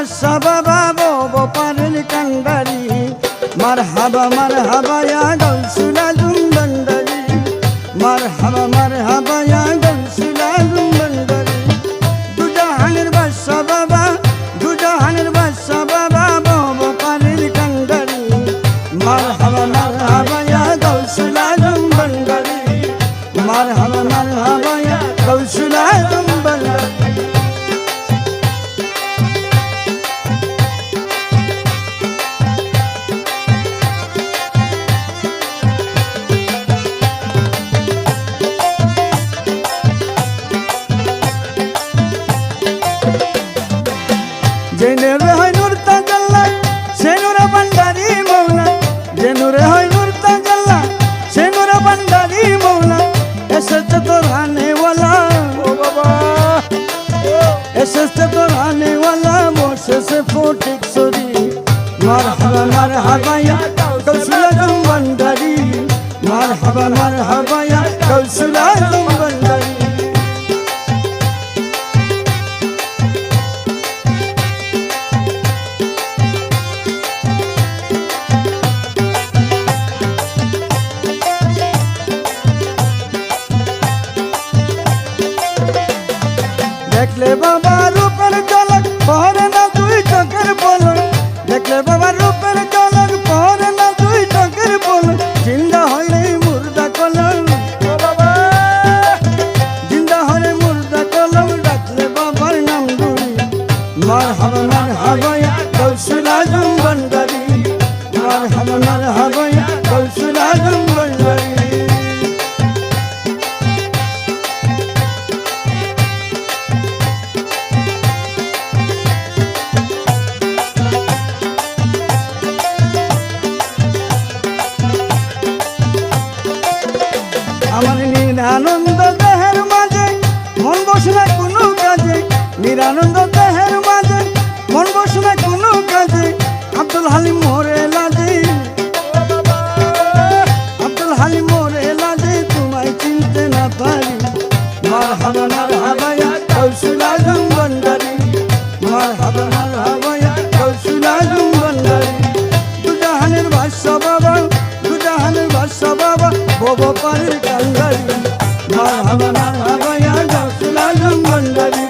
বাদশা বাবা বো পারের কান্ডারি মারহাবা ইয়া গাউসুল আজম ভান্ডারি মারহাবা ইয়া গাউসুল আজম ভান্ডারি দুজাহানের বাদশা বাবা বো পারের কান্ডারি মারহাবা ইয়া গাউসুল আজম ভান্ডারি মারহাবা ইয়া গাউসুল আজম ভান্ডারি জেনুরে হয় নূর তাজাল্লা সে নূরে ভান্ডারি মৌলা জেনুরে হয় নূর তাজাল্লা সে নূরে ভান্ডারি মৌলা এসেছে তোর হানেওয়ালা ও বাবা এসেছে তোর হানেওয়ালা বসেছে ফটিক সরি মারহাবা ইয়া গাউসুল আজম ভান্ডারি মারহাবা ইয়া গাউসুল আজম ভান্ডারি দেখলে বাবা রূপের ঝলক পরে না তুই চোখের পলক দেখলে বাবা রূপের ঝলক পরে না তুই চোখের পলক জিন্দা হয় রে মুর্দা কলম ও বাবা জিন্দা হয় রে মুর্দা কলম ডাকলে বাবার নাম দুই মারহাবা ইয়া গাউসুল আজম ভান্ডারি মারহাবা ইয়া গাউসুল আজম ভান্ডারি আমার নিরানন্দ দেহের মাঝে মন বসে না কোনো কাজে নিরানন্দ দেহের মাঝে মন বসে না কোনো কাজে আব্দুল হালিম মোরে লাজে আব্দুল হালিম মোরে লাজে তোমায় চিনতে না পারি মারহাবা ইয়া গাউসুল আজম ভান্ডারি মারহাবা ইয়া গাউসুল আজম ভান্ডারি দুজাহানের বাদশা বাবা বো পারের কান্ডারি মারহাবা ইয়া গাউসুল আজম ভান্ডারি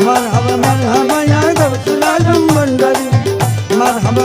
মারহাবা ইয়া গাউসুল আজম ভান্ডারি মারহাবা